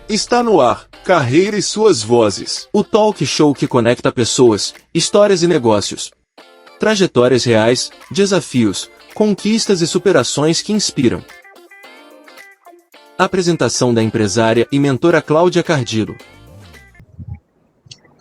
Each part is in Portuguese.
Está no ar, Carreira e Suas Vozes. O talk show que conecta pessoas, histórias e negócios. Trajetórias reais, desafios, conquistas e superações que inspiram. Apresentação da empresária e mentora Cláudia Cardillo.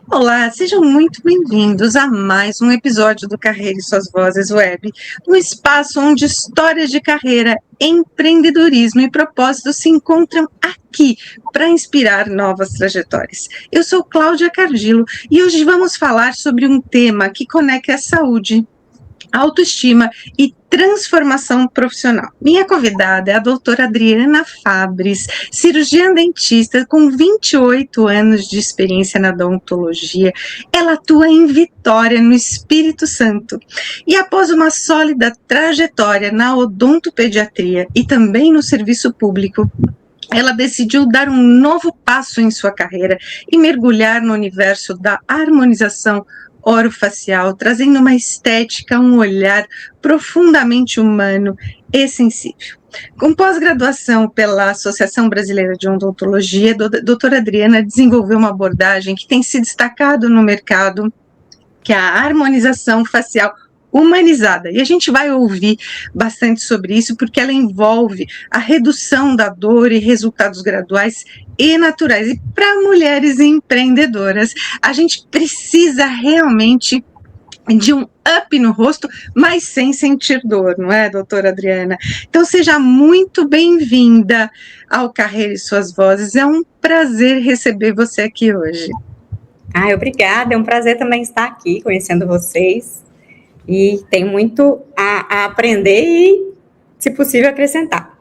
Olá, sejam muito bem-vindos a mais um episódio do Carreira e Suas Vozes Web, um espaço onde histórias de carreira, empreendedorismo e propósito se encontram aqui para inspirar novas trajetórias. Eu sou Cláudia Cardillo e hoje vamos falar sobre um tema que conecta a saúde, autoestima e transformação profissional. Minha convidada é a doutora Adriana Fabris, cirurgiã dentista com 28 anos de experiência na odontologia. Ela atua em Vitória, no Espírito Santo. E após uma sólida trajetória na odontopediatria e também no serviço público, ela decidiu dar um novo passo em sua carreira e mergulhar no universo da harmonização orofacial, trazendo uma estética, um olhar profundamente humano e sensível. Com pós-graduação pela Associação Brasileira de Odontologia, a doutora Adriana desenvolveu uma abordagem que tem se destacado no mercado, que é a harmonização facial humanizada. E a gente vai ouvir bastante sobre isso, porque ela envolve a redução da dor e resultados graduais e naturais. E para mulheres empreendedoras, a gente precisa realmente de um up no rosto, mas sem sentir dor, não é, doutora Adriana? Então, seja muito bem-vinda ao Carreira e Suas Vozes. É um prazer receber você aqui hoje. Obrigada. É um prazer também estar aqui, conhecendo vocês. E tenho muito a aprender e, se possível, acrescentar.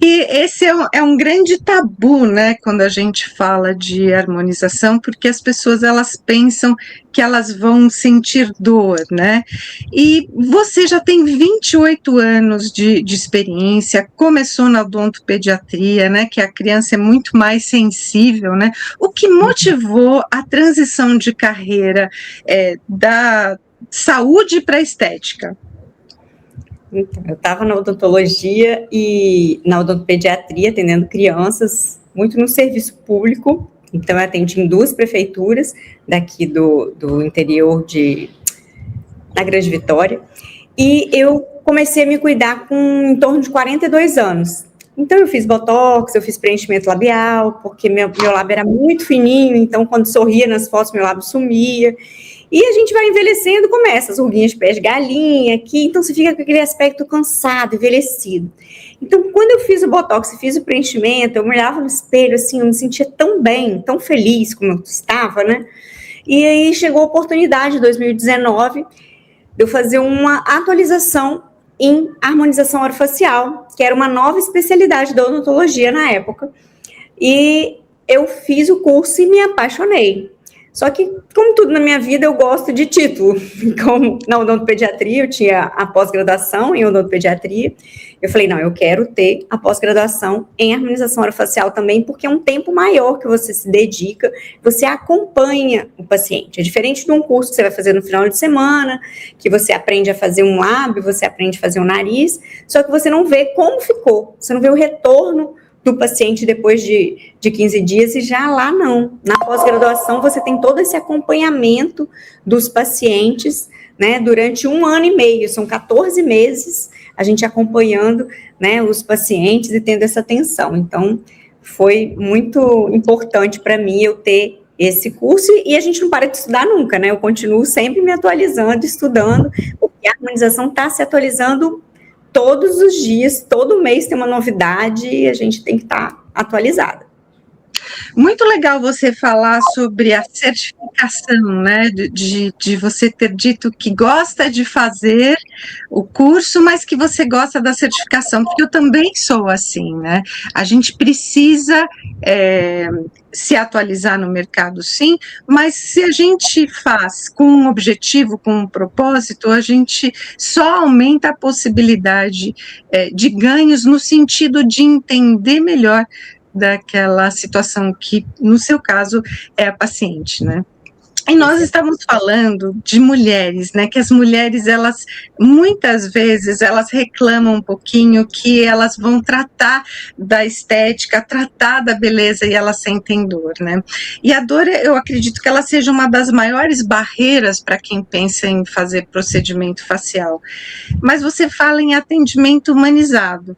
E esse é um grande tabu, né, quando a gente fala de harmonização, porque as pessoas, elas pensam que elas vão sentir dor, né? E você já tem 28 anos de experiência, começou na odontopediatria, né, que a criança é muito mais sensível, né? O que motivou a transição de carreira da saúde para a estética? Então, eu estava na odontologia e na odontopediatria, atendendo crianças, muito no serviço público. Então, eu atendi em 2 prefeituras daqui do interior da Grande Vitória. E eu comecei a me cuidar com em torno de 42 anos. Então, eu fiz botox, eu fiz preenchimento labial, porque meu lábio era muito fininho, então, quando sorria nas fotos, meu lábio sumia. E a gente vai envelhecendo, começa as ruguinhas de pé de galinha aqui, então você fica com aquele aspecto cansado, envelhecido. Então, quando eu fiz o botox e fiz o preenchimento, eu me olhava no espelho, assim, eu me sentia tão bem, tão feliz como eu estava, né? E aí chegou a oportunidade, em 2019, de eu fazer uma atualização em harmonização orofacial, que era uma nova especialidade da odontologia na época. E eu fiz o curso e me apaixonei. Só que, como tudo na minha vida, eu gosto de título. Como na odontopediatria, eu tinha a pós-graduação em odontopediatria. Eu falei, não, eu quero ter a pós-graduação em harmonização orofacial também, porque é um tempo maior que você se dedica, você acompanha o paciente. É diferente de um curso que você vai fazer no final de semana, que você aprende a fazer um lábio, você aprende a fazer um nariz, só que você não vê como ficou, você não vê o retorno do paciente depois de 15 dias, e já lá não. Na pós-graduação você tem todo esse acompanhamento dos pacientes, né, durante 1 ano e meio, são 14 meses a gente acompanhando, né, os pacientes e tendo essa atenção. Então, foi muito importante para mim eu ter esse curso, e a gente não para de estudar nunca, né, eu continuo sempre me atualizando, estudando, porque a harmonização está se atualizando todos os dias, todo mês tem uma novidade e a gente tem que estar atualizada. Muito legal você falar sobre a certificação, né, de você ter dito que gosta de fazer o curso, mas que você gosta da certificação, porque eu também sou assim, né, a gente precisa se atualizar no mercado, sim, mas se a gente faz com um objetivo, com um propósito, a gente só aumenta a possibilidade de ganhos no sentido de entender melhor daquela situação que, no seu caso, é a paciente, né? E nós estamos falando de mulheres, né? Que as mulheres, elas, muitas vezes, elas reclamam um pouquinho que elas vão tratar da estética, tratar da beleza e elas sentem dor, né? E a dor, eu acredito que ela seja uma das maiores barreiras para quem pensa em fazer procedimento facial. Mas você fala em atendimento humanizado.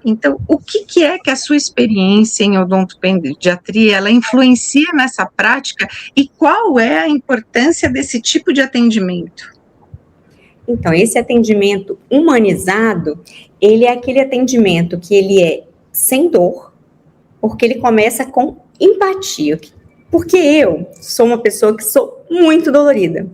Então, o que é que a sua experiência em odontopediatria, ela influencia nessa prática e qual é a importância desse tipo de atendimento? Então, esse atendimento humanizado, ele é aquele atendimento que ele é sem dor, porque ele começa com empatia. Porque eu sou uma pessoa que sou muito dolorida.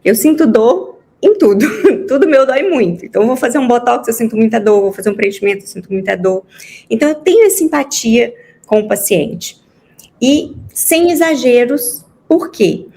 Eu sinto dor em tudo, tudo meu dói muito. Então, eu vou fazer um botox, eu sinto muita dor, vou fazer um preenchimento, eu sinto muita dor. Então, eu tenho essa empatia com o paciente. E sem exageros, por quê?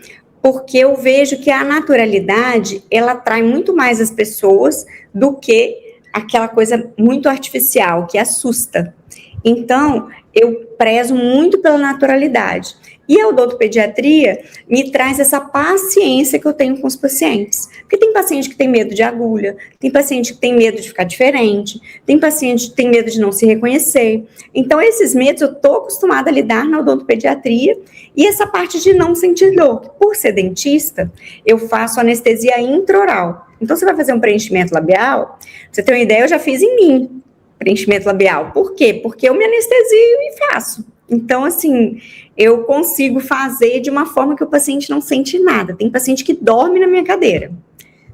Porque eu vejo que a naturalidade, ela atrai muito mais as pessoas do que aquela coisa muito artificial, que assusta. Então, eu prezo muito pela naturalidade. E a odontopediatria me traz essa paciência que eu tenho com os pacientes. Porque tem paciente que tem medo de agulha, tem paciente que tem medo de ficar diferente, tem paciente que tem medo de não se reconhecer. Então, esses medos eu estou acostumada a lidar na odontopediatria. E essa parte de não sentir dor. Por ser dentista, eu faço anestesia intraoral. Então, você vai fazer um preenchimento labial, pra você ter uma ideia, eu já fiz em mim, preenchimento labial. Por quê? Porque eu me anestesio e faço. Então, assim, eu consigo fazer de uma forma que o paciente não sente nada. Tem paciente que dorme na minha cadeira.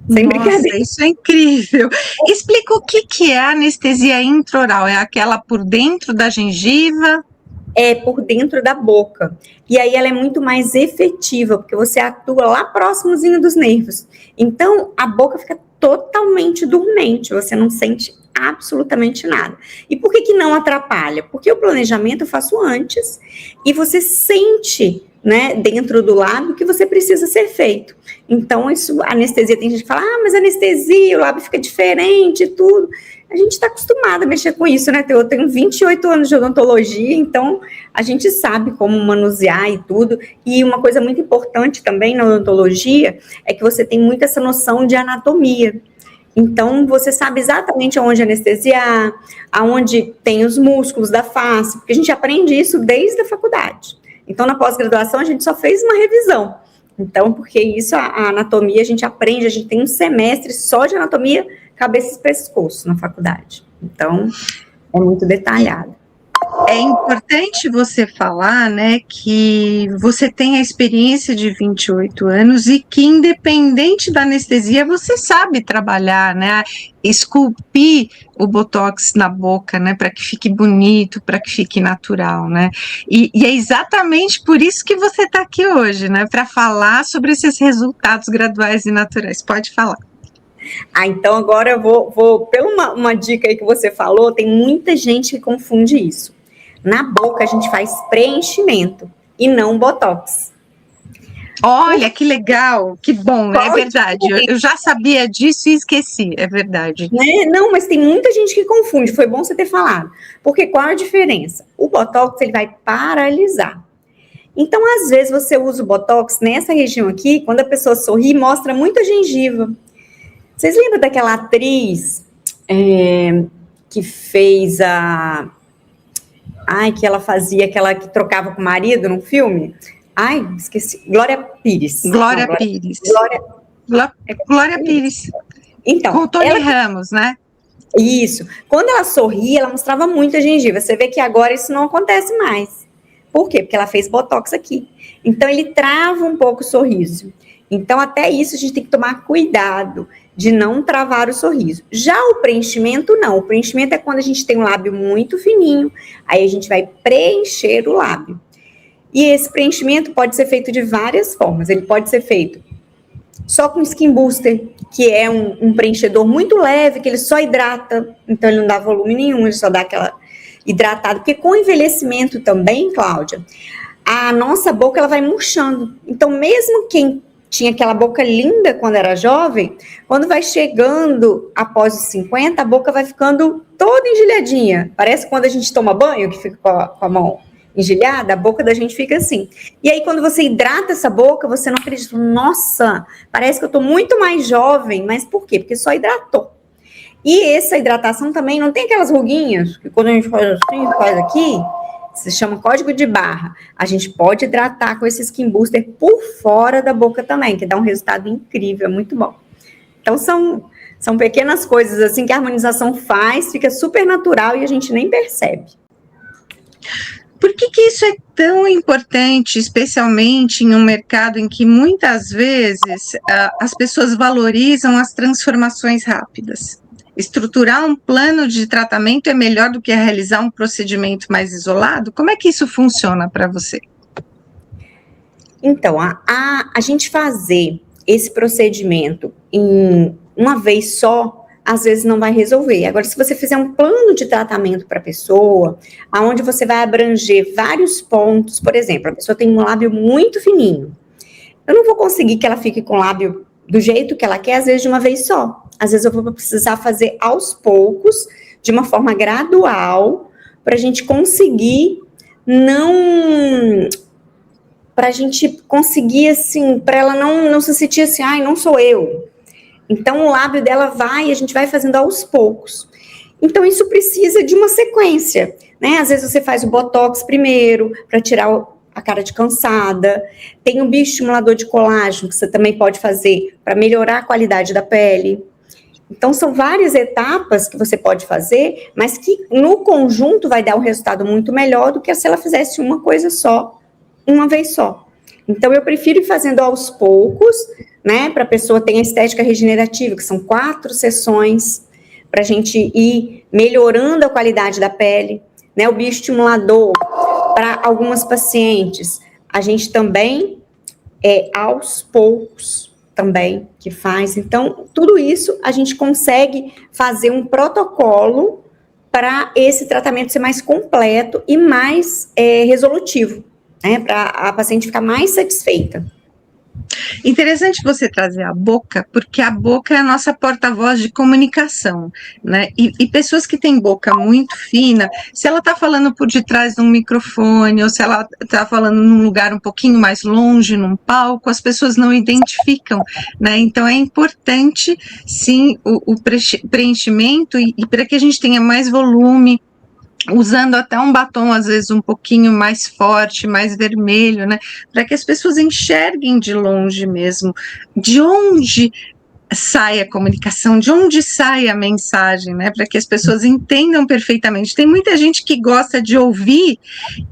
Sem brincadeira. Isso é incrível. Explica o que é a anestesia intraoral. É aquela por dentro da gengiva? É por dentro da boca. E aí ela é muito mais efetiva, porque você atua lá próximozinho dos nervos. Então, a boca fica totalmente dormente, você não sente absolutamente nada. E por que não atrapalha? Porque o planejamento eu faço antes e você sente, né, dentro do lábio que você precisa ser feito. Então, isso, anestesia, tem gente que fala, mas anestesia, o lábio fica diferente e tudo. A gente está acostumado a mexer com isso, né? Eu tenho 28 anos de odontologia, então a gente sabe como manusear e tudo. E uma coisa muito importante também na odontologia é que você tem muito essa noção de anatomia. Então, você sabe exatamente aonde anestesiar, aonde tem os músculos da face, porque a gente aprende isso desde a faculdade. Então, na pós-graduação, a gente só fez uma revisão. Então, porque isso, a anatomia, a gente aprende, a gente tem um semestre só de anatomia, cabeça e pescoço na faculdade. Então, é muito detalhado. É importante você falar, né, que você tem a experiência de 28 anos e que, independente da anestesia, você sabe trabalhar, né, esculpir o botox na boca, né, para que fique bonito, para que fique natural, né, e é exatamente por isso que você está aqui hoje, né, para falar sobre esses resultados graduais e naturais. Pode falar. Então agora eu vou pela uma dica aí que você falou, tem muita gente que confunde isso. Na boca a gente faz preenchimento e não botox. Olha, que legal, que bom, é verdade. Eu já sabia disso e esqueci, é verdade. Não, mas tem muita gente que confunde, foi bom você ter falado. Porque qual a diferença? O botox, ele vai paralisar. Então, às vezes, você usa o botox nessa região aqui, quando a pessoa sorri, mostra muita gengiva. Vocês lembram daquela atriz que fez que ela fazia, aquela que trocava com o marido num filme? Esqueci. Glória Pires. Glória Pires. Glória Pires. Então, com o Tony Ramos, né? Isso. Quando ela sorria, ela mostrava muita gengiva. Você vê que agora isso não acontece mais. Por quê? Porque ela fez botox aqui. Então, ele trava um pouco o sorriso. Então, até isso a gente tem que tomar cuidado de não travar o sorriso. Já o preenchimento, não. O preenchimento é quando a gente tem um lábio muito fininho, aí a gente vai preencher o lábio. E esse preenchimento pode ser feito de várias formas. Ele pode ser feito só com Skin Booster, que é um preenchedor muito leve, que ele só hidrata, então ele não dá volume nenhum, ele só dá aquela hidratada. Porque com o envelhecimento também, Cláudia, a nossa boca ela vai murchando. Então, mesmo quem tinha aquela boca linda quando era jovem, quando vai chegando após os 50, a boca vai ficando toda engelhadinha. Parece quando a gente toma banho, que fica com a mão engelhada, a boca da gente fica assim. E aí, quando você hidrata essa boca, você não acredita, nossa, parece que eu tô muito mais jovem, mas por quê? Porque só hidratou. E essa hidratação também não tem aquelas ruguinhas, que quando a gente faz assim, faz aqui, se chama código de barra. A gente pode hidratar com esse Skin Booster por fora da boca também, que dá um resultado incrível, é muito bom. Então, são pequenas coisas assim que a harmonização faz, fica super natural e a gente nem percebe. Por que isso é tão importante, especialmente em um mercado em que muitas vezes as pessoas valorizam as transformações rápidas? Estruturar um plano de tratamento é melhor do que realizar um procedimento mais isolado? Como é que isso funciona para você? Então, a gente fazer esse procedimento em uma vez só, às vezes não vai resolver. Agora, se você fizer um plano de tratamento para a pessoa, onde você vai abranger vários pontos, por exemplo, a pessoa tem um lábio muito fininho, eu não vou conseguir que ela fique com o lábio do jeito que ela quer, às vezes de uma vez só. Às vezes eu vou precisar fazer aos poucos, de uma forma gradual, para a gente conseguir para a gente conseguir, assim, para ela não se sentir assim, ai, não sou eu. Então, o lábio dela a gente vai fazendo aos poucos. Então, isso precisa de uma sequência, né? Às vezes você faz o Botox primeiro, para tirar a cara de cansada. Tem o bioestimulador de colágeno, que você também pode fazer para melhorar a qualidade da pele. Então, são várias etapas que você pode fazer, mas que no conjunto vai dar um resultado muito melhor do que se ela fizesse uma coisa só, uma vez só. Então, eu prefiro ir fazendo aos poucos, né, para a pessoa ter a estética regenerativa, que são 4 sessões, para a gente ir melhorando a qualidade da pele, né, o bioestimulador, para algumas pacientes, a gente também aos poucos, também, que faz. Então, tudo isso, a gente consegue fazer um protocolo para esse tratamento ser mais completo e mais resolutivo, né, para a paciente ficar mais satisfeita. Interessante você trazer a boca, porque a boca é a nossa porta-voz de comunicação, né? E pessoas que têm boca muito fina, se ela está falando por detrás de um microfone, ou se ela está falando num lugar um pouquinho mais longe, num palco, as pessoas não identificam, né? Então é importante, sim, o preenchimento e para que a gente tenha mais volume, usando até um batom, às vezes, um pouquinho mais forte, mais vermelho, né, para que as pessoas enxerguem de longe mesmo, de onde sai a comunicação, de onde sai a mensagem, né, para que as pessoas entendam perfeitamente. Tem muita gente que gosta de ouvir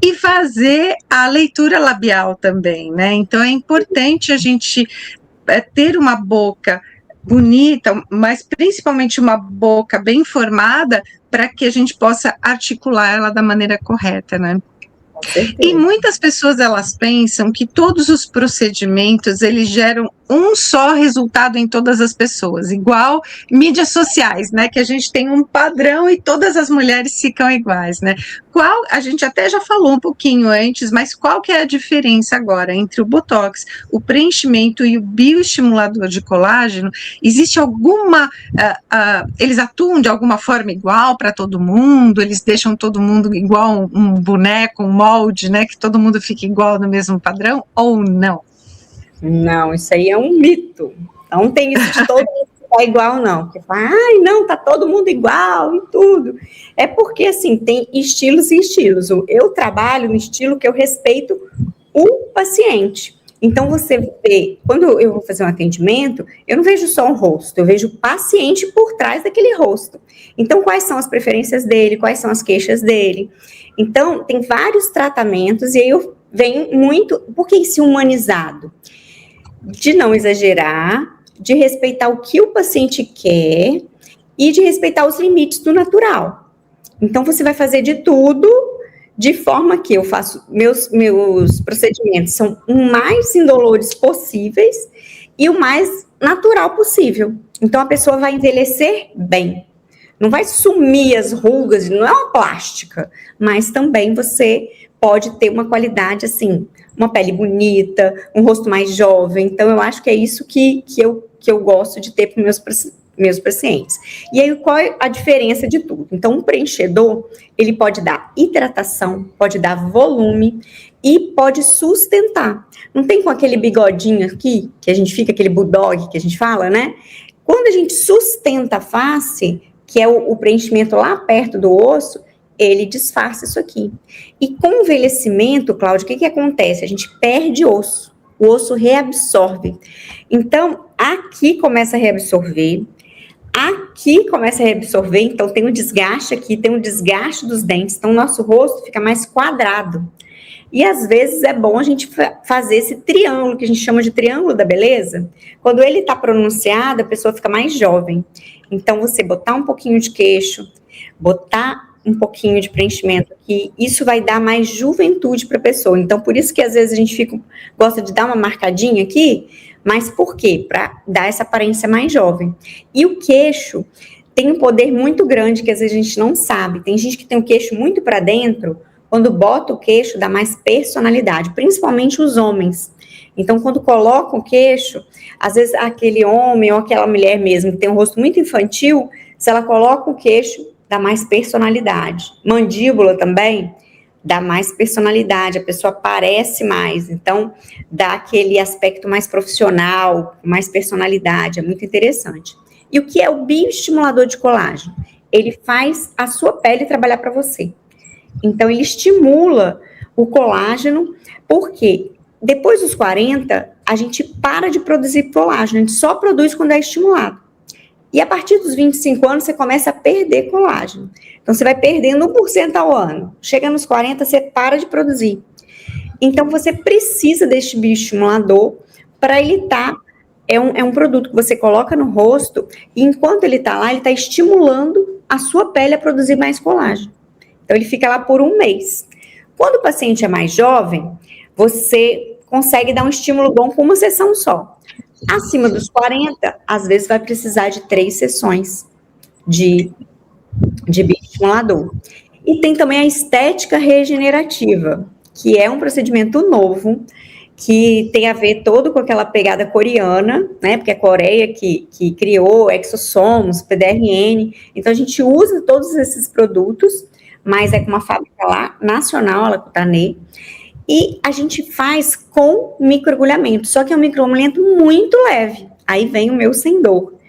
e fazer a leitura labial também, né, então é importante a gente ter uma boca bonita, mas principalmente uma boca bem formada, para que a gente possa articular ela da maneira correta, né? E muitas pessoas, elas pensam que todos os procedimentos, eles geram um só resultado em todas as pessoas, igual mídias sociais, né, que a gente tem um padrão e todas as mulheres ficam iguais, né? A gente até já falou um pouquinho antes, mas qual que é a diferença agora entre o Botox, o preenchimento e o bioestimulador de colágeno? Existe alguma, eles atuam de alguma forma igual para todo mundo? Eles deixam todo mundo igual um boneco, um molde, né, que todo mundo fique igual no mesmo padrão, ou não? Não, isso aí é um mito. Não tem isso de todo mundo ficar igual, não. Porque fala, ai, não, tá todo mundo igual e tudo. É porque, assim, tem estilos e estilos. Eu trabalho no estilo que eu respeito o paciente. Então, você vê, quando eu vou fazer um atendimento, eu não vejo só um rosto, eu vejo o paciente por trás daquele rosto. Então, quais são as preferências dele, quais são as queixas dele. Então, tem vários tratamentos, e aí eu venho muito, por que esse humanizado? De não exagerar, de respeitar o que o paciente quer e de respeitar os limites do natural. Então, você vai fazer de tudo de forma que eu faço, meus procedimentos são o mais indolores possíveis e o mais natural possível. Então, a pessoa vai envelhecer bem. Não vai sumir as rugas, não é uma plástica, mas também você pode ter uma qualidade, assim, uma pele bonita, um rosto mais jovem. Então, eu acho que é isso que eu gosto de ter para meus pacientes. E aí, qual é a diferença de tudo? Então, um preenchedor, ele pode dar hidratação, pode dar volume e pode sustentar. Não tem com aquele bigodinho aqui, que a gente fica, aquele bulldog que a gente fala, né? Quando a gente sustenta a face, que é o preenchimento lá perto do osso, ele disfarça isso aqui. E com o envelhecimento, Cláudia, o que acontece? A gente perde osso, o osso reabsorve. Então, aqui começa a reabsorver, aqui começa a reabsorver, então tem um desgaste aqui, tem um desgaste dos dentes, então o nosso rosto fica mais quadrado. E às vezes é bom a gente fazer esse triângulo, que a gente chama de triângulo da beleza. Quando ele está pronunciado, a pessoa fica mais jovem. Então, você botar um pouquinho de queixo, botar um pouquinho de preenchimento aqui, isso vai dar mais juventude para a pessoa. Então, por isso que às vezes a gente gosta de dar uma marcadinha aqui, mas por quê? Para dar essa aparência mais jovem. E o queixo tem um poder muito grande que às vezes a gente não sabe. Tem gente que tem o queixo muito para dentro, quando bota o queixo dá mais personalidade, principalmente os homens. Então, quando coloca o queixo, às vezes aquele homem ou aquela mulher mesmo que tem um rosto muito infantil, se ela coloca o queixo, dá mais personalidade. Mandíbula também dá mais personalidade, a pessoa parece mais, então dá aquele aspecto mais profissional, mais personalidade, é muito interessante. E o que é o bioestimulador de colágeno? Ele faz a sua pele trabalhar para você. Então, ele estimula o colágeno, porque depois dos 40, a gente para de produzir colágeno, a gente só produz quando é estimulado. E a partir dos 25 anos, você começa a perder colágeno. Então, você vai perdendo 1% ao ano. Chega nos 40, você para de produzir. Então, você precisa deste bioestimulador para ele estar... É um produto que você coloca no rosto e enquanto ele está lá, ele está estimulando a sua pele a produzir mais colágeno. Então, ele fica lá por 1 mês. Quando o paciente é mais jovem, você consegue dar um estímulo bom com uma sessão só. Acima dos 40, às vezes vai precisar de 3 sessões de bioestimulador. E tem também a estética regenerativa, que é um procedimento novo, que tem a ver todo com aquela pegada coreana, né, porque é a Coreia que criou exossomos, PDRN, então a gente usa todos esses produtos, mas é com uma fábrica lá, nacional, a Lacutanê, e a gente faz com microagulhamento, só que é um microagulhamento muito leve, aí vem o meu sem dor.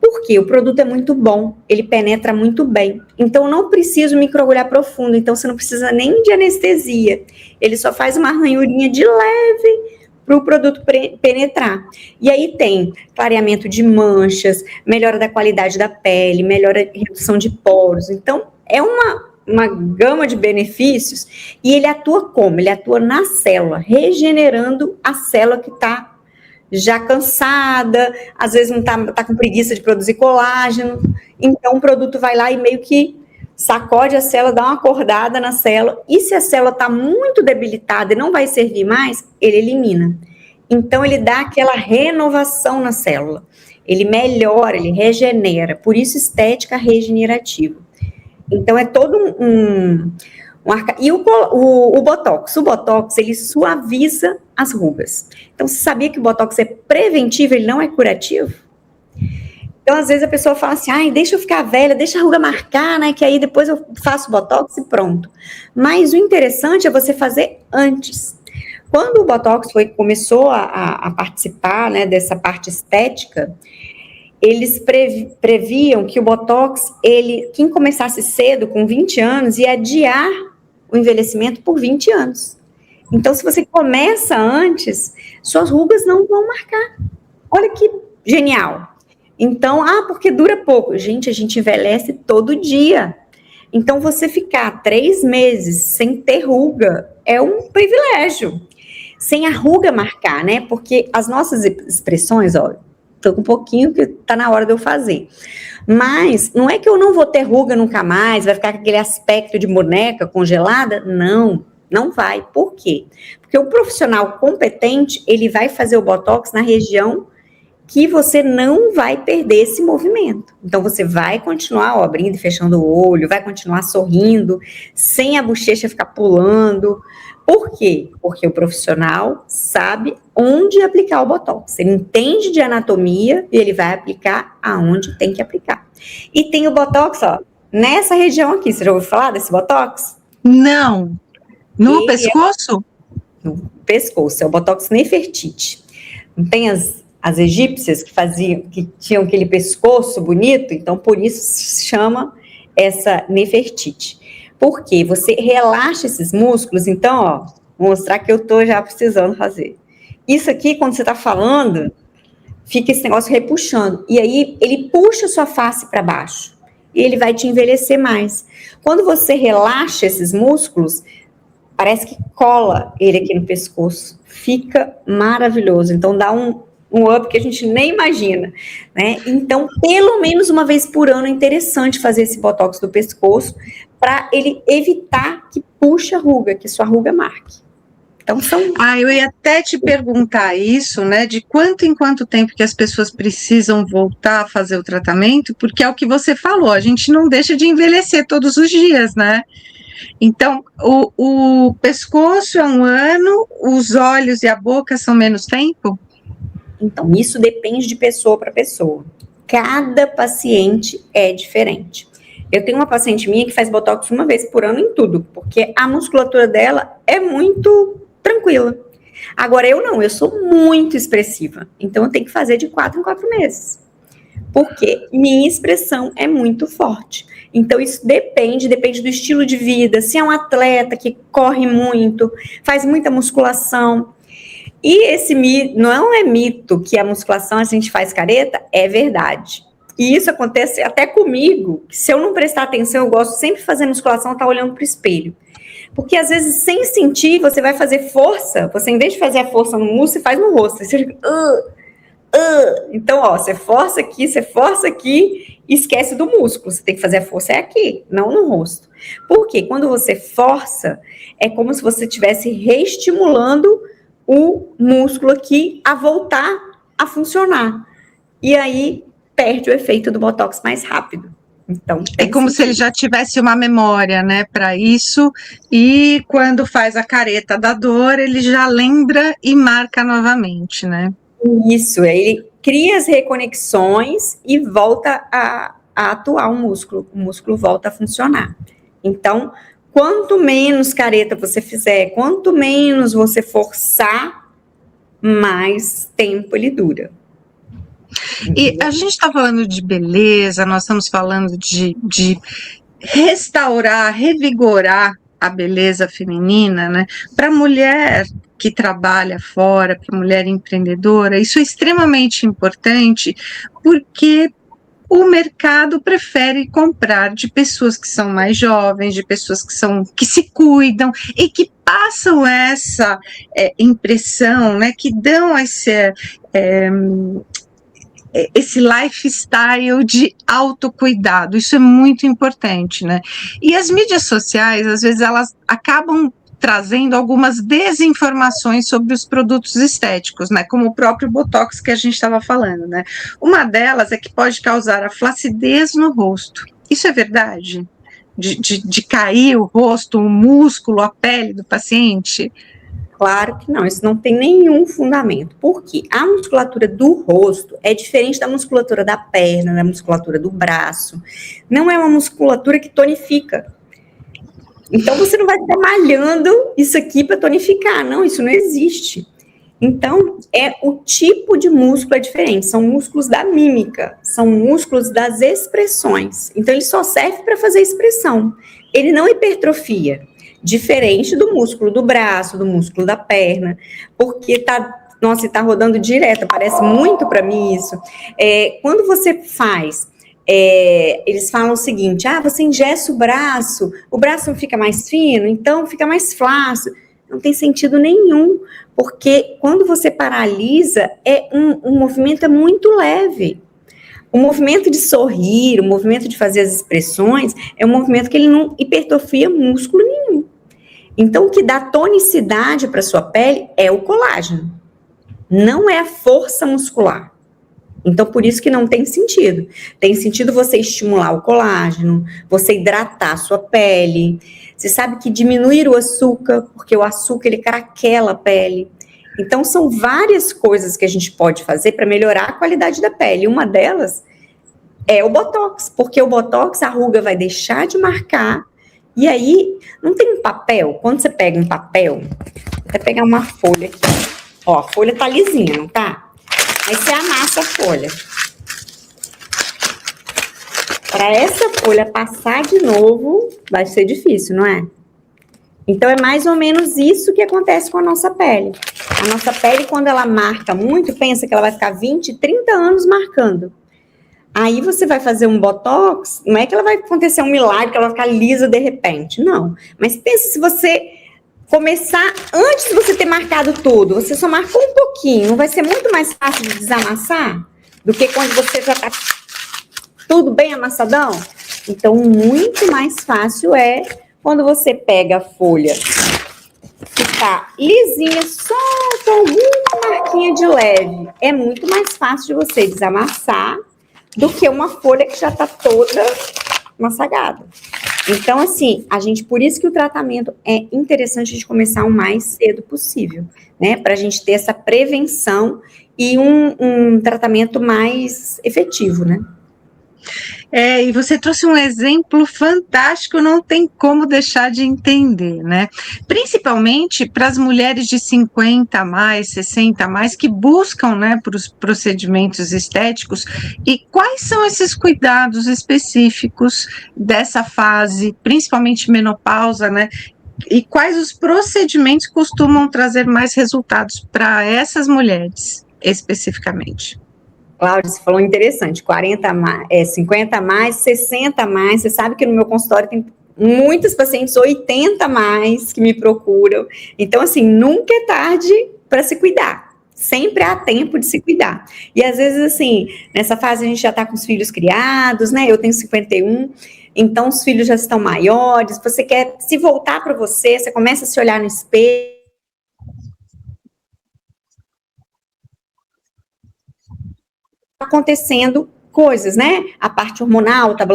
Por quê? O produto é muito bom, ele penetra muito bem, então eu não preciso microagulhar profundo, então você não precisa nem de anestesia, ele só faz uma ranhurinha de leve para o produto penetrar. E aí tem clareamento de manchas, melhora da qualidade da pele, melhora a redução de poros, então é uma gama de benefícios, e ele atua como? Ele atua na célula, regenerando a célula que está já cansada, às vezes não tá com preguiça de produzir colágeno, então o produto vai lá e meio que sacode a célula, dá uma acordada na célula, e se a célula está muito debilitada e não vai servir mais, ele elimina. Então ele dá aquela renovação na célula, ele melhora, ele regenera, por isso estética regenerativa. Então, é todo e o Botox? O Botox, ele suaviza as rugas. Então, você sabia que o Botox é preventivo, ele não é curativo? Então, às vezes a pessoa fala assim, ai, deixa eu ficar velha, deixa a ruga marcar, né, que aí depois eu faço Botox e pronto. Mas o interessante é você fazer antes. Quando o Botox começou a participar, né, dessa parte estética, eles previam que o Botox, quem começasse cedo, com 20 anos, ia adiar o envelhecimento por 20 anos. Então, se você começa antes, suas rugas não vão marcar. Olha que genial. Então, porque dura pouco. Gente, a gente envelhece todo dia. Então, você ficar 3 meses sem ter ruga é um privilégio. Sem a ruga marcar, né? Porque as nossas expressões, ó, tô com um pouquinho que tá na hora de eu fazer. Mas não é que eu não vou ter ruga nunca mais, vai ficar com aquele aspecto de boneca congelada? Não, não vai. Por quê? Porque o profissional competente, ele vai fazer o Botox na região que você não vai perder esse movimento. Então, você vai continuar abrindo e fechando o olho, vai continuar sorrindo, sem a bochecha ficar pulando. Por quê? Porque o profissional sabe onde aplicar o Botox. Ele entende de anatomia e ele vai aplicar aonde tem que aplicar. E tem o Botox, ó, nessa região aqui. Você já ouviu falar desse Botox? Não. No pescoço? No pescoço. É o Botox Nefertiti. Não tem as egípcias que tinham aquele pescoço bonito? Então, por isso se chama essa Nefertiti. Porque você relaxa esses músculos, então, ó, vou mostrar que eu tô já precisando fazer. Isso aqui, quando você tá falando, fica esse negócio repuxando. E aí, ele puxa sua face para baixo. E ele vai te envelhecer mais. Quando você relaxa esses músculos, parece que cola ele aqui no pescoço. Fica maravilhoso. Então, dá um up que a gente nem imagina, né? Então, pelo menos uma vez por ano é interessante fazer esse botox do pescoço para ele evitar que puxe a ruga, que sua ruga marque. Então, eu ia até te perguntar isso, né? De quanto em quanto tempo que as pessoas precisam voltar a fazer o tratamento, porque é o que você falou, a gente não deixa de envelhecer todos os dias, né? Então, o pescoço é 1 ano, os olhos e a boca são menos tempo? Então, isso depende de pessoa para pessoa. Cada paciente é diferente. Eu tenho uma paciente minha que faz botox uma vez por ano em tudo, porque a musculatura dela é muito tranquila. Agora, eu não, eu sou muito expressiva. Então, eu tenho que fazer de 4 em 4 meses. Porque minha expressão é muito forte. Então, isso depende do estilo de vida. Se é um atleta que corre muito, faz muita musculação. E esse mito, não é mito que a musculação a gente faz careta, é verdade. E isso acontece até comigo, que se eu não prestar atenção, eu gosto sempre de fazer musculação, tá olhando para o espelho. Porque às vezes, sem sentir, você vai fazer força, você em vez de fazer a força no músculo, você faz no rosto. Você fica, Então, ó, você força aqui, esquece do músculo. Você tem que fazer a força aqui, não no rosto. Por quê? Quando você força, é como se você estivesse reestimulando o músculo aqui a voltar a funcionar. E aí, perde o efeito do botox mais rápido. Então, é como se ele já tivesse uma memória, né, para isso, e quando faz a careta da dor, ele já lembra e marca novamente, né? Isso, ele cria as reconexões e volta a atuar o músculo volta a funcionar. Então, quanto menos careta você fizer, quanto menos você forçar, mais tempo ele dura. E a gente está falando de beleza, nós estamos falando de restaurar, revigorar a beleza feminina, né? Para a mulher que trabalha fora, para a mulher empreendedora, isso é extremamente importante, porque o mercado prefere comprar de pessoas que são mais jovens, de pessoas que se cuidam e que passam essa impressão, né? Que dão esse lifestyle de autocuidado, isso é muito importante, né? E as mídias sociais, às vezes, elas acabam trazendo algumas desinformações sobre os produtos estéticos, né? Como o próprio Botox que a gente estava falando, né? Uma delas é que pode causar a flacidez no rosto. Isso é verdade? De cair o rosto, o músculo, a pele do paciente? Claro que não, isso não tem nenhum fundamento. Por quê? A musculatura do rosto é diferente da musculatura da perna, da musculatura do braço. Não é uma musculatura que tonifica. Então, você não vai estar malhando isso aqui para tonificar. Não, isso não existe. Então, o tipo de músculo é diferente. São músculos da mímica, são músculos das expressões. Então, ele só serve para fazer expressão. Ele não hipertrofia. Diferente do músculo do braço, do músculo da perna, porque tá rodando direto, parece muito para mim isso. Quando você faz, eles falam o seguinte, você engessa o braço não fica mais fino, então fica mais flácido. Não tem sentido nenhum, porque quando você paralisa, um movimento muito leve. O movimento de sorrir, o movimento de fazer as expressões, é um movimento que ele não hipertrofia músculo nenhum. Então, o que dá tonicidade para sua pele é o colágeno, não é a força muscular. Então, por isso que não tem sentido. Tem sentido você estimular o colágeno, você hidratar a sua pele. Você sabe que diminuir o açúcar, porque o açúcar, ele craquela a pele. Então, são várias coisas que a gente pode fazer para melhorar a qualidade da pele. Uma delas é o Botox, porque o Botox, a ruga vai deixar de marcar. E aí, não tem um papel? Quando você pega um papel, vou até pegar uma folha aqui. Ó, a folha tá lisinha, não tá? Aí você amassa a folha. Para essa folha passar de novo, vai ser difícil, não é? Então, é mais ou menos isso que acontece com a nossa pele. A nossa pele, quando ela marca muito, pensa que ela vai ficar 20, 30 anos marcando. Aí você vai fazer um Botox, não é que ela vai acontecer um milagre, que ela vai ficar lisa de repente, não. Mas pensa se você começar, antes de você ter marcado tudo, você só marcou um pouquinho, não vai ser muito mais fácil de desamassar do que quando você já tá tudo bem amassadão? Então, muito mais fácil é quando você pega a folha que tá lisinha, só com alguma marquinha de leve. É muito mais fácil de você desamassar do que uma folha que já tá toda massagada. Então, assim, por isso que o tratamento é interessante de começar o mais cedo possível, né? Para a gente ter essa prevenção e um tratamento mais efetivo, né? E você trouxe um exemplo fantástico, não tem como deixar de entender, né? Principalmente para as mulheres de 50 a mais, 60 a mais, que buscam, né, para os procedimentos estéticos. E quais são esses cuidados específicos dessa fase, principalmente menopausa, né? E quais os procedimentos costumam trazer mais resultados para essas mulheres, especificamente? Cláudia, você falou interessante, 50 a mais, 60 a mais, você sabe que no meu consultório tem muitas pacientes 80 a mais que me procuram, então assim, nunca é tarde para se cuidar, sempre há tempo de se cuidar, e às vezes assim, nessa fase a gente já está com os filhos criados, né, eu tenho 51, então os filhos já estão maiores, você quer se voltar para você, você começa a se olhar no espelho, acontecendo coisas, né? A parte hormonal tá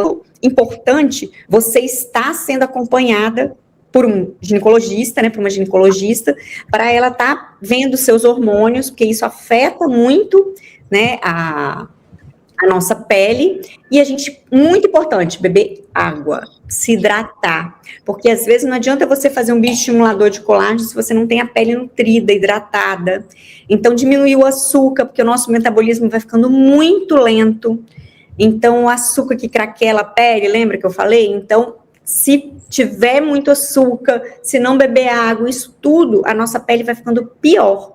importante, você está sendo acompanhada por um ginecologista, né? Por uma ginecologista, para ela tá vendo seus hormônios, porque isso afeta muito, né? A nossa pele, e muito importante, beber água, se hidratar, porque às vezes não adianta você fazer um bioestimulador de colágeno se você não tem a pele nutrida, hidratada, então diminuir o açúcar, porque o nosso metabolismo vai ficando muito lento, então o açúcar que craquela a pele, lembra que eu falei? Então, se tiver muito açúcar, se não beber água, isso tudo, a nossa pele vai ficando pior,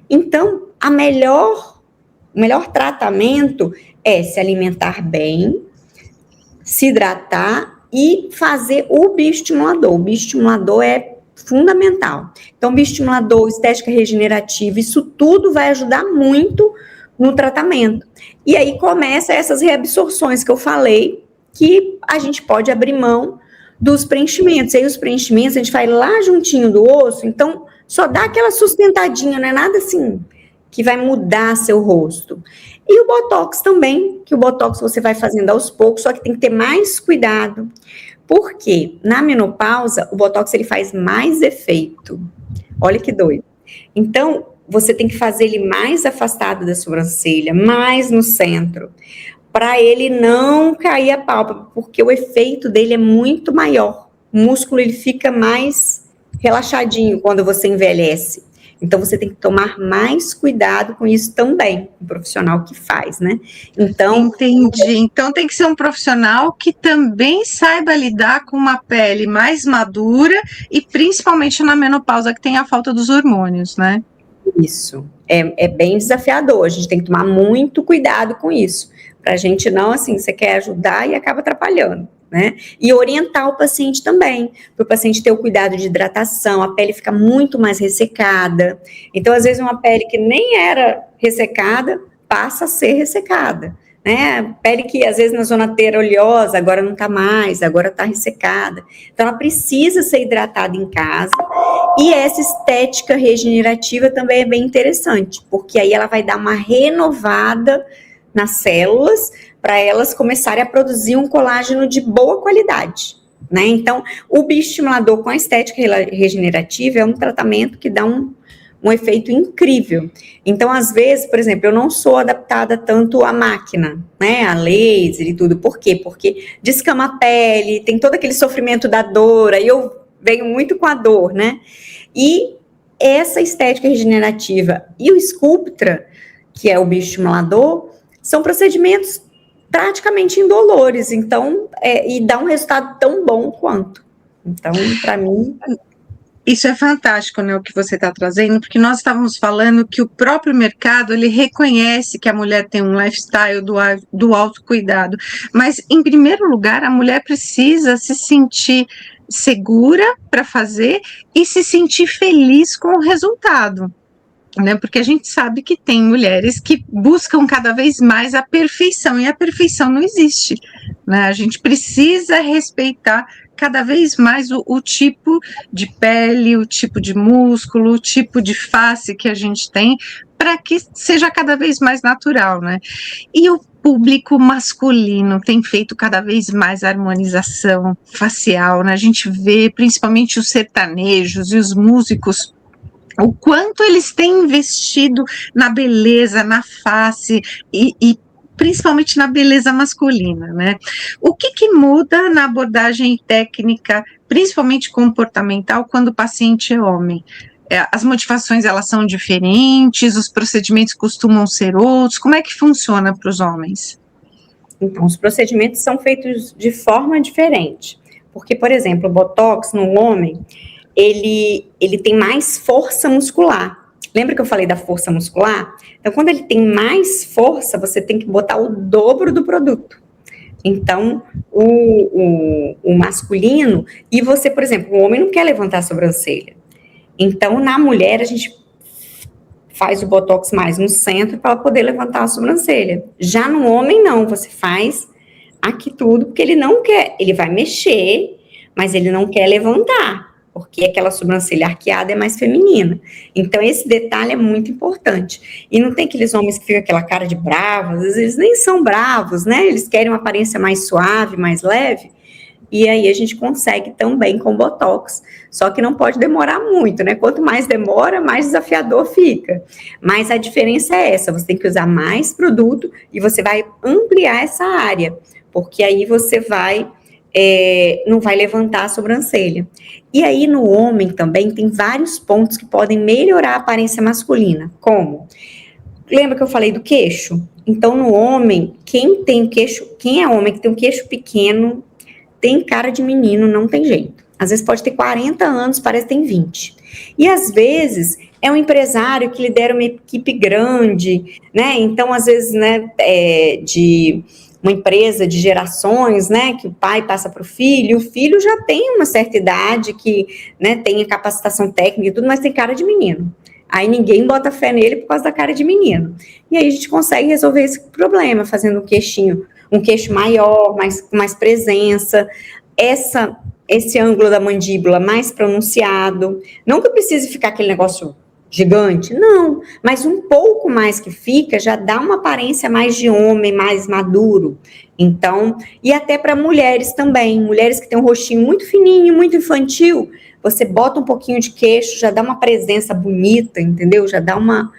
então o melhor tratamento é se alimentar bem, se hidratar e fazer o bioestimulador. O bioestimulador é fundamental. Então, bioestimulador, estética regenerativa, isso tudo vai ajudar muito no tratamento. E aí começa essas reabsorções que eu falei, que a gente pode abrir mão dos preenchimentos. E aí os preenchimentos a gente vai lá juntinho do osso, então só dá aquela sustentadinha, não é nada assim que vai mudar seu rosto. E o Botox também, que o Botox você vai fazendo aos poucos, só que tem que ter mais cuidado, porque na menopausa, o Botox ele faz mais efeito. Olha que doido. Então, você tem que fazer ele mais afastado da sobrancelha, mais no centro, para ele não cair a pálpebra, porque o efeito dele é muito maior. O músculo ele fica mais relaxadinho quando você envelhece. Então, você tem que tomar mais cuidado com isso também, um profissional que faz, né? Então, entendi. Então, tem que ser um profissional que também saiba lidar com uma pele mais madura e principalmente na menopausa, que tem a falta dos hormônios, né? Isso. É bem desafiador. A gente tem que tomar muito cuidado com isso. Pra gente não, assim, você quer ajudar e acaba atrapalhando. Né? E orientar o paciente também, para o paciente ter o cuidado de hidratação, a pele fica muito mais ressecada. Então, às vezes, uma pele que nem era ressecada, passa a ser ressecada, né? Pele que, às vezes, na zona teira oleosa, agora não está mais, agora está ressecada. Então, ela precisa ser hidratada em casa. E essa estética regenerativa também é bem interessante, porque aí ela vai dar uma renovada nas células para elas começarem a produzir um colágeno de boa qualidade, né? Então, o bioestimulador com a estética regenerativa é um tratamento que dá um efeito incrível. Então, às vezes, por exemplo, eu não sou adaptada tanto à máquina, né, a laser e tudo. Por quê? Porque descama a pele, tem todo aquele sofrimento da dor, aí eu venho muito com a dor, né? E essa estética regenerativa e o Sculptra, que é o bioestimulador, são procedimentos praticamente indolores, então, e dá um resultado tão bom quanto. Então, para mim... Isso é fantástico, né, o que você está trazendo, porque nós estávamos falando que o próprio mercado, ele reconhece que a mulher tem um lifestyle do autocuidado, mas, em primeiro lugar, a mulher precisa se sentir segura para fazer e se sentir feliz com o resultado, né, porque a gente sabe que tem mulheres que buscam cada vez mais a perfeição, e a perfeição não existe, né, a gente precisa respeitar cada vez mais o tipo de pele, o tipo de músculo, o tipo de face que a gente tem, para que seja cada vez mais natural, né? E o público masculino tem feito cada vez mais harmonização facial, né? A gente vê, principalmente os sertanejos e os músicos, o quanto eles têm investido na beleza, na face e principalmente na beleza masculina, né? O que muda na abordagem técnica, principalmente comportamental, quando o paciente é homem? As motivações, elas são diferentes, os procedimentos costumam ser outros, como é que funciona para os homens? Então, os procedimentos são feitos de forma diferente, porque, por exemplo, o Botox no homem, ele tem mais força muscular. Lembra que eu falei da força muscular? Então, quando ele tem mais força, você tem que botar o dobro do produto. Então, o masculino, e você, por exemplo, o homem não quer levantar a sobrancelha. Então, na mulher, a gente faz o Botox mais no centro para poder levantar a sobrancelha. Já no homem, não, você faz aqui tudo, porque ele não quer, ele vai mexer, mas ele não quer levantar, porque aquela sobrancelha arqueada é mais feminina. Então, esse detalhe é muito importante. E não tem aqueles homens que ficam com aquela cara de bravos, às vezes eles nem são bravos, né? Eles querem uma aparência mais suave, mais leve, e aí a gente consegue também com Botox, só que não pode demorar muito, né? Quanto mais demora, mais desafiador fica. Mas a diferença é essa, você tem que usar mais produto e você vai ampliar essa área, porque aí você vai... não vai levantar a sobrancelha. E aí, no homem também, tem vários pontos que podem melhorar a aparência masculina. Como? Lembra que eu falei do queixo? Então, no homem, quem é homem que tem um queixo pequeno, tem cara de menino, não tem jeito. Às vezes pode ter 40 anos, parece que tem 20. E às vezes é um empresário que lidera uma equipe grande, né? Então, às vezes, né, de uma empresa de gerações, né, que o pai passa para o filho já tem uma certa idade, que, né, tem a capacitação técnica e tudo, mas tem cara de menino. Aí ninguém bota fé nele por causa da cara de menino. E aí a gente consegue resolver esse problema, fazendo um queixo maior, com mais presença, esse ângulo da mandíbula mais pronunciado. Não que precise ficar aquele negócio gigante, não, mas um pouco mais que fica, já dá uma aparência mais de homem, mais maduro. Então, e até para mulheres também, mulheres que têm um rostinho muito fininho, muito infantil, você bota um pouquinho de queixo, já dá uma presença bonita, entendeu? Já dá uma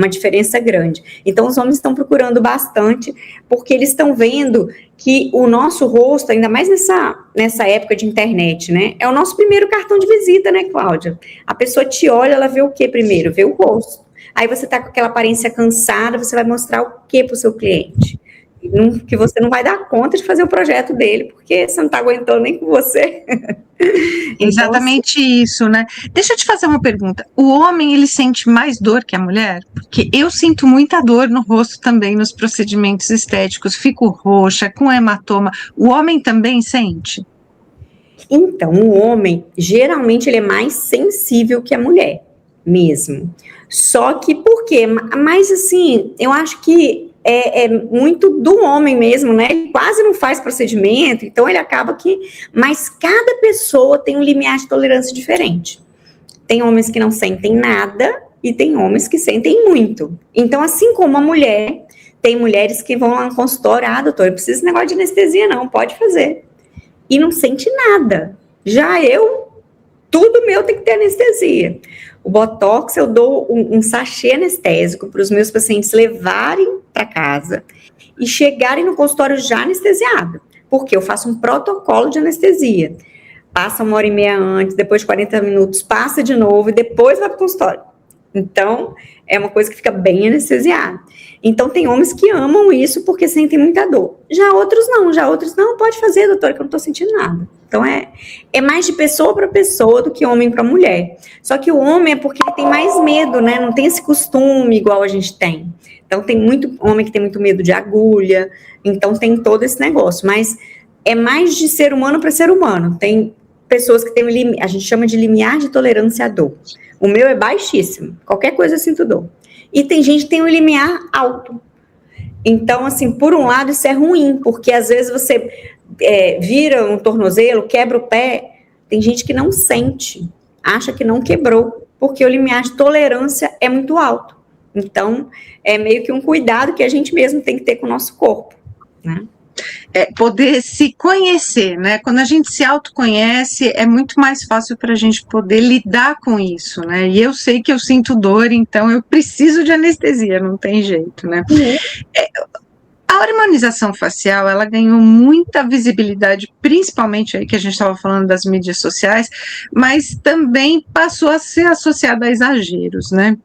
diferença grande. Então, os homens estão procurando bastante, porque eles estão vendo que o nosso rosto, ainda mais nessa época de internet, né? É o nosso primeiro cartão de visita, né, Cláudia? A pessoa te olha, ela vê o quê primeiro? Vê o rosto. Aí você tá com aquela aparência cansada, você vai mostrar o quê pro seu cliente? Que você não vai dar conta de fazer o projeto dele, porque você não está aguentando nem com você. Exatamente então, isso, né? Deixa eu te fazer uma pergunta. O homem, ele sente mais dor que a mulher? Porque eu sinto muita dor no rosto também, nos procedimentos estéticos, fico roxa, com hematoma. O homem também sente? Então, o homem, geralmente, ele é mais sensível que a mulher, mesmo. Só que, por quê? Mas, assim, eu acho que é muito do homem mesmo, né? Ele quase não faz procedimento, então ele acaba que... Mas cada pessoa tem um limiar de tolerância diferente. Tem homens que não sentem nada e tem homens que sentem muito. Então, assim como a mulher, tem mulheres que vão lá no consultório, doutor, eu preciso de negócio de anestesia, não, pode fazer. E não sente nada. Já tudo meu tem que ter anestesia. O Botox, eu dou um sachê anestésico para os meus pacientes levarem para casa e chegarem no consultório já anestesiado, porque eu faço um protocolo de anestesia. Passa 1h30 antes, depois de 40 minutos, passa de novo e depois vai para o consultório. Então, é uma coisa que fica bem anestesiada. Então, tem homens que amam isso porque sentem muita dor. Já outros não, pode fazer, doutora, que eu não estou sentindo nada. Então, é mais de pessoa para pessoa do que homem para mulher. Só que o homem é porque ele tem mais medo, né? Não tem esse costume igual a gente tem. Então, tem muito homem que tem muito medo de agulha. Então, tem todo esse negócio. Mas é mais de ser humano para ser humano. Tem pessoas que têm a gente chama de limiar de tolerância à dor. O meu é baixíssimo. Qualquer coisa eu sinto dor. E tem gente que tem um limiar alto. Então, assim, por um lado, isso é ruim, porque às vezes você vira um tornozelo, quebra o pé, tem gente que não sente, acha que não quebrou, porque o limiar de tolerância é muito alto. Então, é meio que um cuidado que a gente mesmo tem que ter com o nosso corpo, né? Poder se conhecer, né? Quando a gente se autoconhece, é muito mais fácil para a gente poder lidar com isso, né? E eu sei que eu sinto dor, então eu preciso de anestesia, não tem jeito, né? A harmonização facial, ela ganhou muita visibilidade, principalmente aí que a gente estava falando das mídias sociais, mas também passou a ser associada a exageros, né?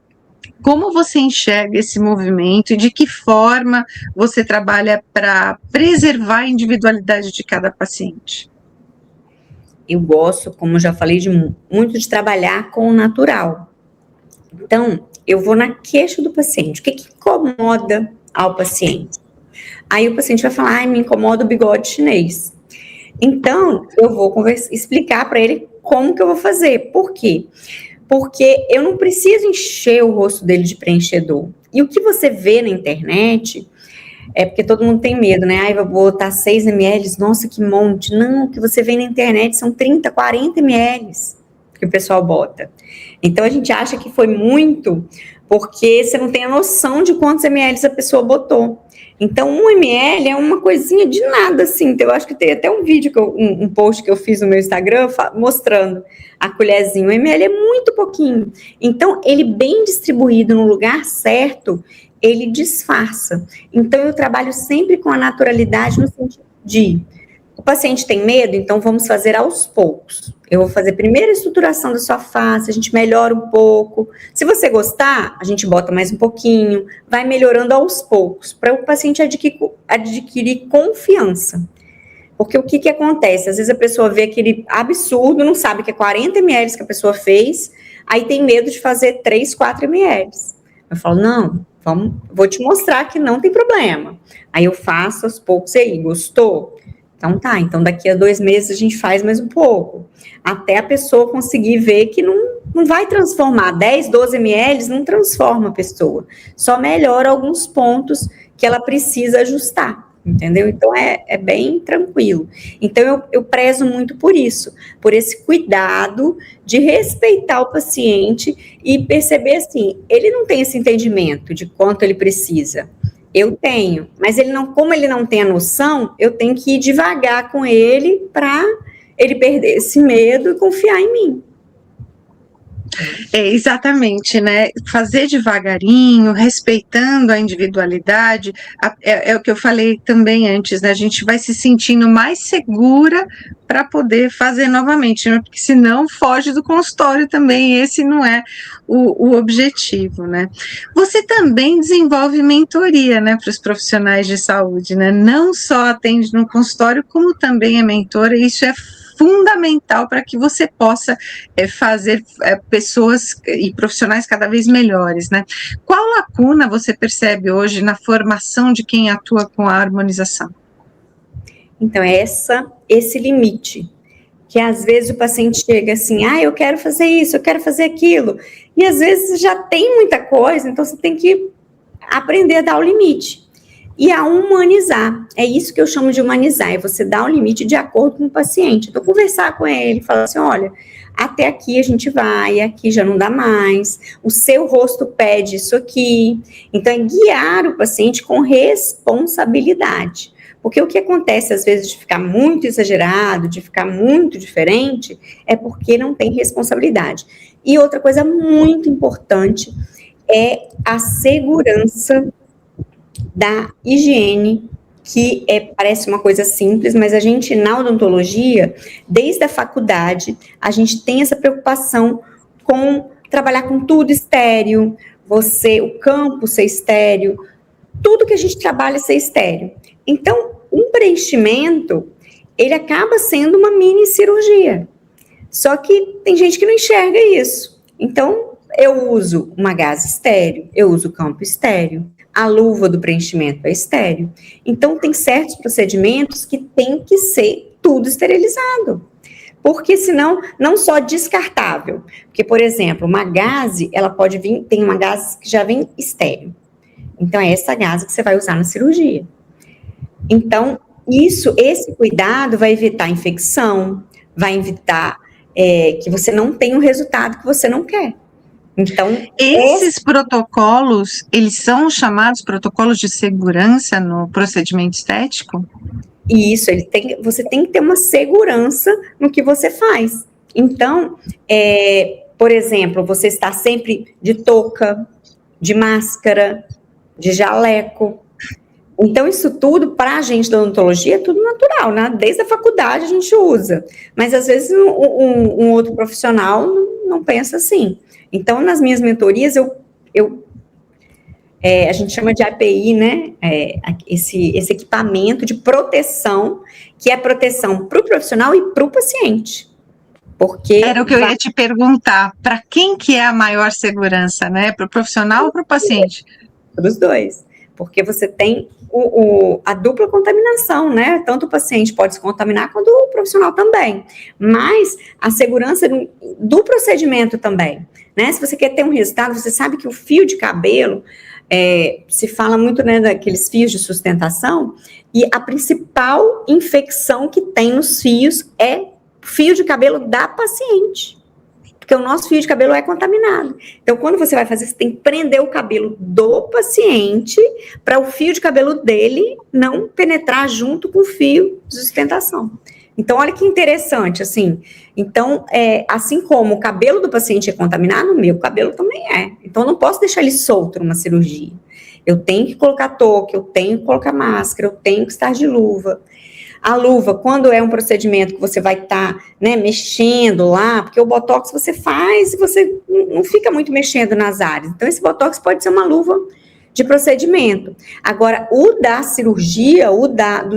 Como você enxerga esse movimento e de que forma você trabalha para preservar a individualidade de cada paciente? Eu gosto, como eu já falei, muito de trabalhar com o natural. Então, eu vou na queixa do paciente. O que incomoda ao paciente? Aí o paciente vai falar, me incomoda o bigode chinês. Então, eu vou explicar para ele como que eu vou fazer. Por quê? Porque eu não preciso encher o rosto dele de preenchedor. E o que você vê na internet, porque todo mundo tem medo, né? Vou botar 6 ml, nossa, que monte. Não, o que você vê na internet são 30, 40 ml que o pessoal bota. Então, a gente acha que foi muito, porque você não tem a noção de quantos ml a pessoa botou. Então, 1 ml é uma coisinha de nada, assim. Então, eu acho que tem até um vídeo, um post que eu fiz no meu Instagram, mostrando a colherzinha. 1 ml é muito pouquinho. Então, ele bem distribuído no lugar certo, ele disfarça. Então, eu trabalho sempre com a naturalidade no sentido de... O paciente tem medo, então vamos fazer aos poucos. Eu vou fazer primeiro a estruturação da sua face, a gente melhora um pouco. Se você gostar, a gente bota mais um pouquinho, vai melhorando aos poucos, para o paciente adquirir confiança. Porque o que acontece? Às vezes a pessoa vê aquele absurdo, não sabe que é 40 ml que a pessoa fez, aí tem medo de fazer 3, 4 ml. Eu falo, não, vou te mostrar que não tem problema. Aí eu faço aos poucos, e aí, gostou? Então tá, então daqui a 2 meses a gente faz mais um pouco, até a pessoa conseguir ver que não vai transformar, 10, 12 ml não transforma a pessoa, só melhora alguns pontos que ela precisa ajustar, entendeu? Então é bem tranquilo. Então eu prezo muito por isso, por esse cuidado de respeitar o paciente e perceber assim, ele não tem esse entendimento de quanto ele precisa. Eu tenho, mas como ele não tem a noção, eu tenho que ir devagar com ele para ele perder esse medo e confiar em mim. Exatamente, né? Fazer devagarinho, respeitando a individualidade, é o que eu falei também antes, né? A gente vai se sentindo mais segura para poder fazer novamente, né? Porque senão foge do consultório também, esse não é o objetivo, né? Você também desenvolve mentoria, né, para os profissionais de saúde, né? Não só atende no consultório, como também é mentora, e isso é fundamental para que você possa fazer pessoas e profissionais cada vez melhores, né? Qual lacuna você percebe hoje na formação de quem atua com a harmonização? Então, esse limite, que às vezes o paciente chega assim, eu quero fazer isso, eu quero fazer aquilo, e às vezes já tem muita coisa, então você tem que aprender a dar o limite. e a humanizar. É isso que eu chamo de humanizar, é você dar um limite de acordo com o paciente. Então, conversar com ele, falar assim, olha, até aqui a gente vai, aqui já não dá mais, o seu rosto pede isso aqui. Então, é guiar o paciente com responsabilidade. Porque o que acontece, às vezes, de ficar muito exagerado, de ficar muito diferente, é porque não tem responsabilidade. E outra coisa muito importante é a segurança da higiene, que parece uma coisa simples, mas a gente, na odontologia, desde a faculdade, a gente tem essa preocupação com trabalhar com tudo estéril, o campo ser estéril, tudo que a gente trabalha ser estéril. Então, um preenchimento, ele acaba sendo uma mini cirurgia. Só que tem gente que não enxerga isso. Então, eu uso uma gaze estéril, eu uso campo estéril, a luva do preenchimento é estéril. Então, tem certos procedimentos que tem que ser tudo esterilizado. Porque senão, não só descartável. Porque, por exemplo, uma gaze, ela pode vir, tem uma gaze que já vem estéril. Então, é essa gaze que você vai usar na cirurgia. Então, esse cuidado vai evitar infecção, vai evitar que você não tenha o resultado que você não quer. Então, esses protocolos, eles são chamados protocolos de segurança no procedimento estético? Isso, você tem que ter uma segurança no que você faz. Então, por exemplo, você está sempre de touca, de máscara, de jaleco. Então, isso tudo, para a gente da odontologia, é tudo natural, né? Desde a faculdade a gente usa. Mas, às vezes, um outro profissional não pensa assim. Então, nas minhas mentorias, a gente chama de API, né? Esse equipamento de proteção, que é proteção para o profissional e para o paciente. Porque era o que eu ia te perguntar. Para quem que é a maior segurança, né? Para o profissional ou para o paciente? Para os dois. Porque você tem a dupla contaminação, né? Tanto o paciente pode se contaminar quanto o profissional também. Mas a segurança do procedimento também, né? Se você quer ter um resultado, você sabe que o fio de cabelo, se fala muito, né, daqueles fios de sustentação, e a principal infecção que tem nos fios é fio de cabelo da paciente. Porque o nosso fio de cabelo é contaminado. Então, quando você vai fazer, você tem que prender o cabelo do paciente para o fio de cabelo dele não penetrar junto com o fio de sustentação. Então, olha que interessante, assim. Então, assim como o cabelo do paciente é contaminado, o meu cabelo também é. Então, eu não posso deixar ele solto numa cirurgia. Eu tenho que colocar touca, eu tenho que colocar máscara, eu tenho que estar de luva. A luva, quando é um procedimento que você vai estar, né, mexendo lá, porque o botox você faz e você não fica muito mexendo nas áreas. Então, esse botox pode ser uma luva de procedimento. Agora, o da cirurgia,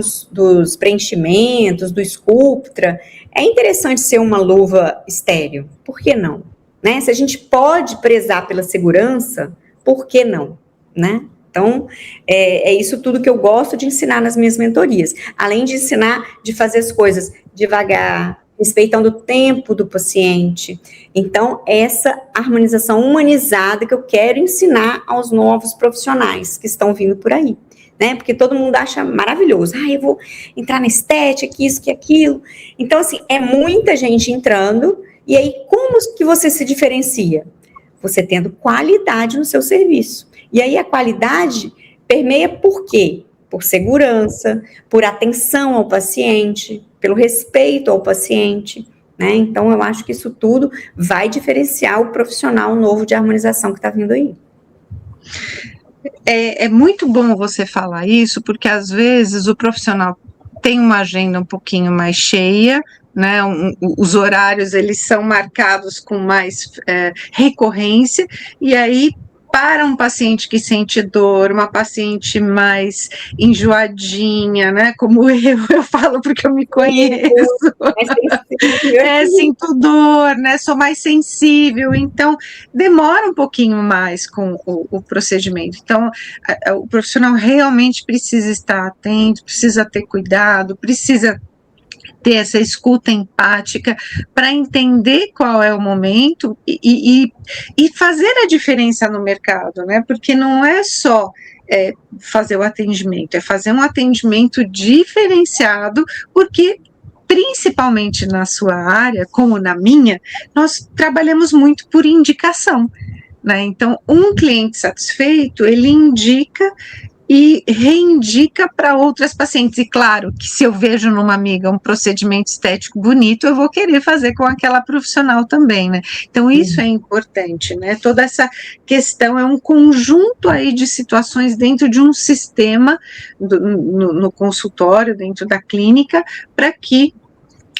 dos preenchimentos, do Sculptra, é interessante ser uma luva estéril. Por que não? Né? Se a gente pode prezar pela segurança, por que não? Né? Então, é isso tudo que eu gosto de ensinar nas minhas mentorias. Além de ensinar, de fazer as coisas devagar, respeitando o tempo do paciente. Então, essa harmonização humanizada que eu quero ensinar aos novos profissionais que estão vindo por aí. Né? Porque todo mundo acha maravilhoso. Eu vou entrar na estética, isso, que aquilo. Então, assim, é muita gente entrando. E aí, como que você se diferencia? Você tendo qualidade no seu serviço. E aí a qualidade permeia por quê? Por segurança, por atenção ao paciente, pelo respeito ao paciente, né? Então, eu acho que isso tudo vai diferenciar o profissional novo de harmonização que está vindo aí. É muito bom você falar isso, porque às vezes o profissional tem uma agenda um pouquinho mais cheia, né? Os horários eles são marcados com mais recorrência, e aí para um paciente que sente dor, uma paciente mais enjoadinha, né? Como eu falo porque eu me conheço. Sinto dor, né? Sou mais sensível, então demora um pouquinho mais com o procedimento. Então, o profissional realmente precisa estar atento, precisa ter cuidado, precisa ter essa escuta empática para entender qual é o momento e fazer a diferença no mercado, né? Porque não é só fazer o atendimento, é fazer um atendimento diferenciado, porque principalmente na sua área, como na minha, nós trabalhamos muito por indicação, né? Então, um cliente satisfeito, ele indica e reindica para outras pacientes. E claro que se eu vejo numa amiga um procedimento estético bonito, eu vou querer fazer com aquela profissional também, né? Então isso é importante, né? Toda essa questão é um conjunto aí de situações dentro de um sistema no consultório, dentro da clínica, para que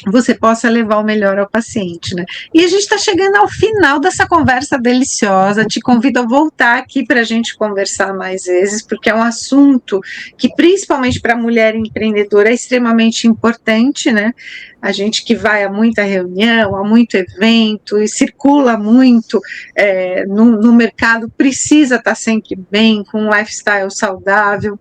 você possa levar o melhor ao paciente, né? E a gente está chegando ao final dessa conversa deliciosa. Te convido a voltar aqui para a gente conversar mais vezes, porque é um assunto que, principalmente para a mulher empreendedora, é extremamente importante, né? A gente que vai a muita reunião, a muito evento e circula muito no mercado, precisa estar sempre bem, com um lifestyle saudável,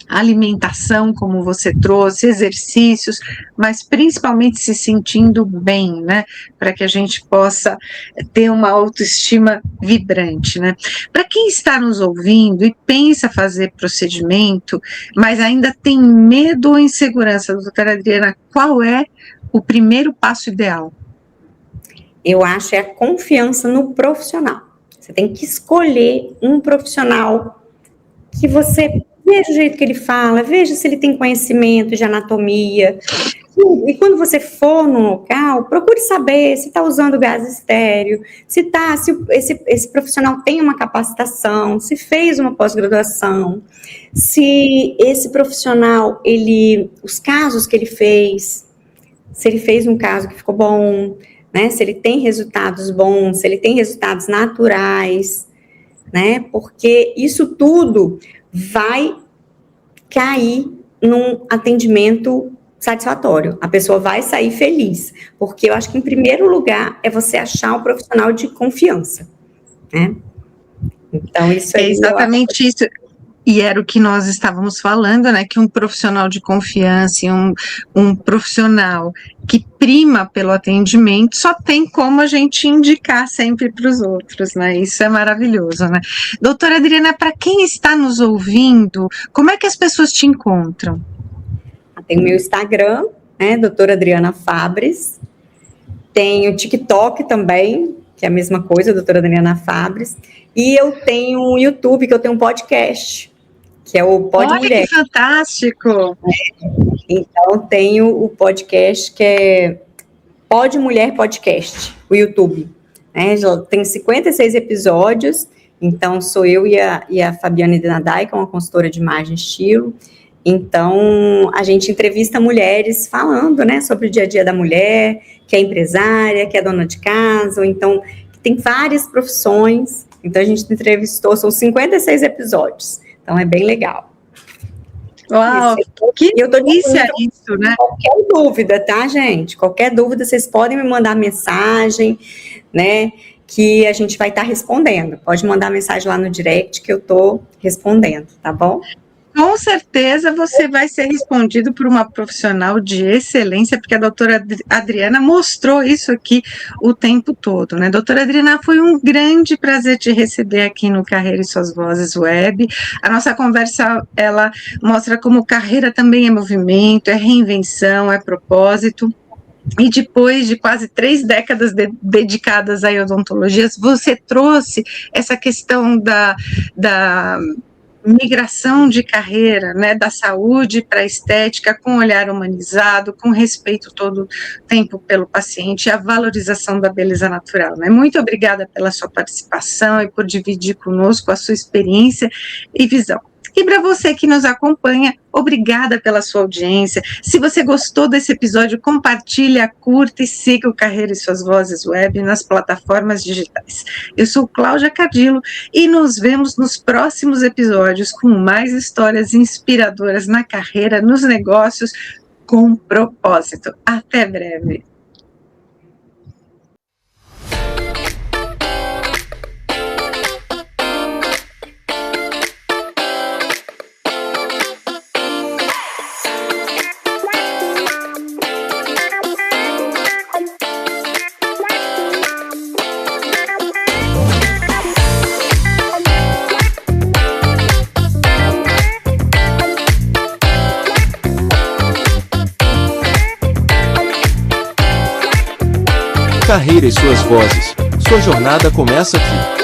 alimentação, como você trouxe, exercícios, mas principalmente se sentindo bem, né, para que a gente possa ter uma autoestima vibrante, né. Para quem está nos ouvindo e pensa fazer procedimento, mas ainda tem medo ou insegurança, doutora Adriana, qual é o primeiro passo ideal? Eu acho a confiança no profissional. Você tem que escolher um profissional que você veja o jeito que ele fala, veja se ele tem conhecimento de anatomia. E quando você for no local, procure saber se está usando gás estéreo, se esse profissional tem uma capacitação, se fez uma pós-graduação, se esse profissional, os casos que ele fez, se ele fez um caso que ficou bom, né? Se ele tem resultados bons, se ele tem resultados naturais, né? Porque isso tudo vai cair num atendimento satisfatório. A pessoa vai sair feliz, porque eu acho que, em primeiro lugar, é você achar um profissional de confiança, né? Então, isso é exatamente isso. E era o que nós estávamos falando, né, que um profissional de confiança e um profissional que prima pelo atendimento só tem como a gente indicar sempre para os outros, né, isso é maravilhoso, né. Doutora Adriana, para quem está nos ouvindo, como é que as pessoas te encontram? Tem o meu Instagram, né, doutora Adriana Fabres, tem o TikTok também, que é a mesma coisa, doutora Adriana Fabres, e eu tenho o YouTube, que eu tenho um podcast, que é o Pod Olha, Mulher. Que fantástico! Então, tenho o podcast que é Pod Mulher Podcast, o YouTube. Né? Já tem 56 episódios, então sou eu e a Fabiana Denadai, que é uma consultora de imagem e estilo. Então, a gente entrevista mulheres falando, né, sobre o dia a dia da mulher, que é empresária, que é dona de casa, ou então que tem várias profissões. Então, a gente entrevistou, são 56 episódios. Então, é bem legal. Uau, que delícia isso, né? Qualquer dúvida, tá, gente? Qualquer dúvida, vocês podem me mandar mensagem, né, que a gente vai estar respondendo. Pode mandar mensagem lá no direct que eu tô respondendo, tá bom? Com certeza você vai ser respondido por uma profissional de excelência, porque a doutora Adriana mostrou isso aqui o tempo todo, né? Doutora Adriana, foi um grande prazer te receber aqui no Carreira e Suas Vozes Web. A nossa conversa, ela mostra como carreira também é movimento, é reinvenção, é propósito. E depois de quase 3 décadas dedicadas à odontologia, você trouxe essa questão da migração de carreira, né, da saúde para a estética, com olhar humanizado, com respeito todo o tempo pelo paciente, a valorização da beleza natural, né. Muito obrigada pela sua participação e por dividir conosco a sua experiência e visão. E para você que nos acompanha, obrigada pela sua audiência. Se você gostou desse episódio, compartilha, curta e siga o Carreira e Suas Vozes Web nas plataformas digitais. Eu sou Cláudia Cardillo e nos vemos nos próximos episódios com mais histórias inspiradoras na carreira, nos negócios, com propósito. Até breve. Carreira e suas vozes. Sua jornada começa aqui.